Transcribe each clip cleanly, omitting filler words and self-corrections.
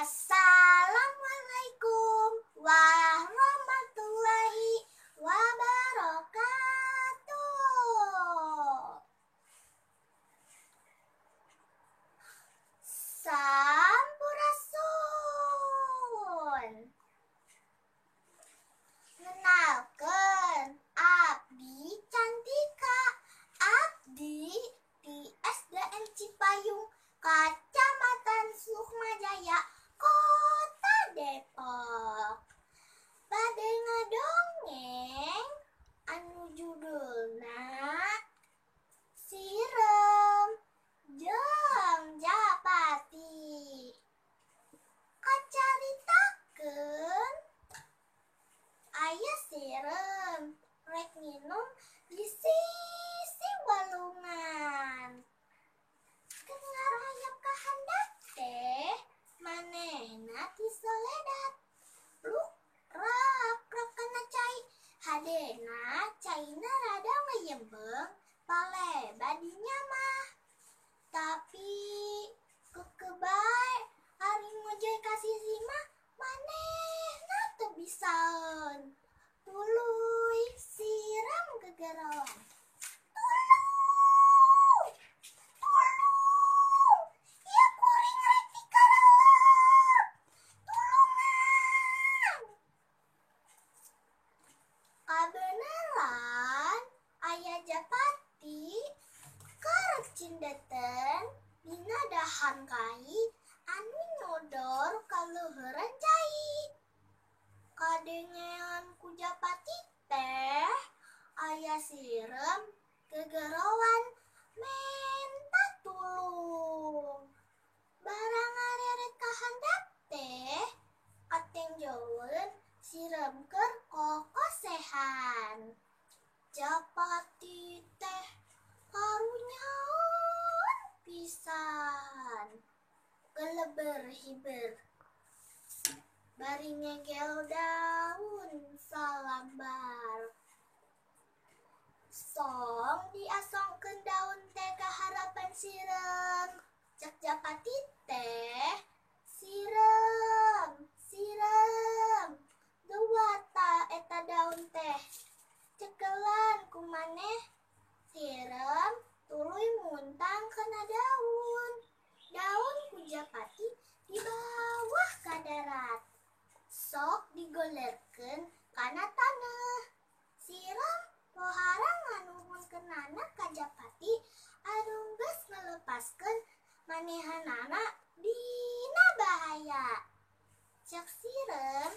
Assalamualaikum warahmatullahi wabarakatuh. Sampurasun. Kenalkan, Abdi Cantika. Abdi di SDN Cipayung, Kecamatan Sukmajaya, Kota Depok. Bade ngadongeng anu judulna Sirem jeung Japati. Kacaritakeun aya sirem rek nginum di sisi walungan. Keur ngarayap ka handap teh manehna ti soledat. Luk rak kana cai hadena caina rada ngeyembeng paleba dinya mah. Tapi kekebae ari ngojoy ka sisi mah manehna teu bisaeun. Tuluy siram gegerong. Kabeneran aya Japati keur cindeten dina dahan kai anu nyodor ka leuheureun cai. Kadengean ku Japati teh aya sirem gegerowan menta tulung. Barang ngareret ka handap teh katenjoeun sirem keur kokosehan. Japati teh karunyaun pisan. Geleber-hiber bari ngegel daun salambar. Song diasongkeun daun teh ka harapan sirem. Cek Japati teh, sirem, sirem. Dewata eta daun teh. Cekelan ku maneh sirem tuluy muntang kena daun. Daun ku Japati di bawah ka darat. Sok digolerkeun kana taneuh. Sirem pohara nganuhunkeunana ka Japati anu geus ngalepaskeun manehanana dina bahaya. Cek sirem,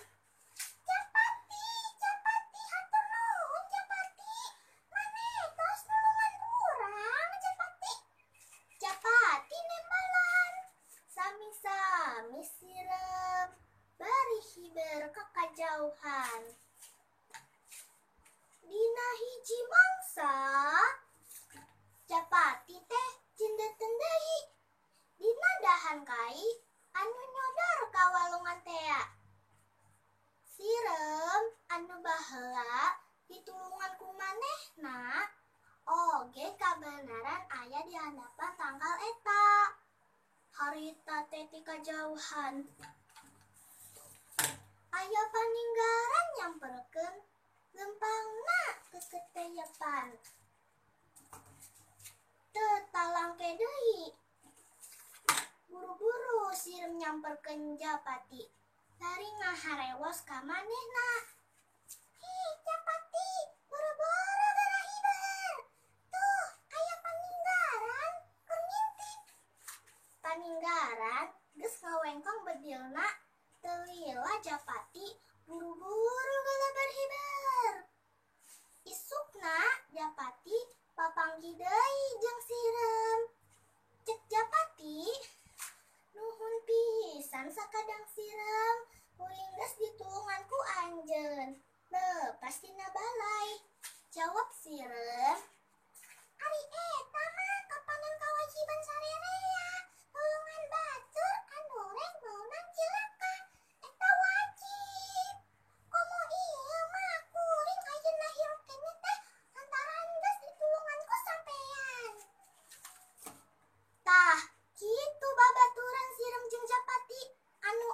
Japati, Japati, hatur nuhun Japati. Maneh tos nulungan urang Japati. Japati nembalan. Sami-sami sirem bari hiber ka kajauhan. Dina hiji mangsa Japati teh cindeten deui dina dahan kai anu nyodor ka walungan tea. Sirem anu baheula ditulungan ku manehna oge kabenaran aya di handapan tangkal eta. Harita teh ti kajauhan aya paninggaran nyamperkeun lempangna ke keteyepan. Teu talangke deui. Buru-buru sirem nyamperkeun Japati. Lari ngaharewas ka manehna. Hei Japati, boro-boro gara hiber. Tuh, aya paninggaran, keur ngintip. Paninggaran geus ngawengkong bedilna. Teu lila Japati buru-buru galeber hiber. Isukna Japati papanggih deui jeung sirem. Cek Japati, nuhun pisan sakadang sirem, kuring geus ditulungan ku anjeun. Leupas tina balai. Jawab sirem, ari eta mah kapanan kawajiban sarerea. Tulungan batur anu rek meunang cilaka. Eta wajib. Komo ieu mah kuring ayeuna hirup kene teh lantaran geus ditulungan ku sampean. Tah, kitu babaturan sirem jeung Japati anu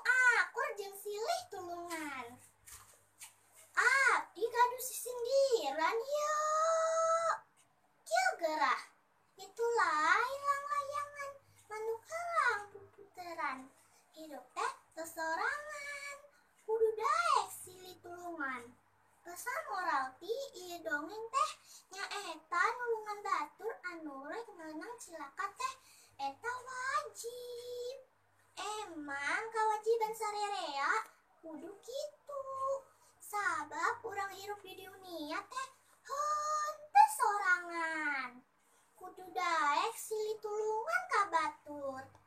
ilang layangan, manuk helang puputeran. Hidup teh sesorangan, kudu daek silih tulungan. Pesan moral ti ieu dongeng teh nyaeta nulungan batur anu rek ngeunang cilaka teh eta wajib. Emang kewajiban sarerea kudu kitu. Sabab urang hirup di dunia teh henteu sorangan. Kudu daek silih tulungan ka batur.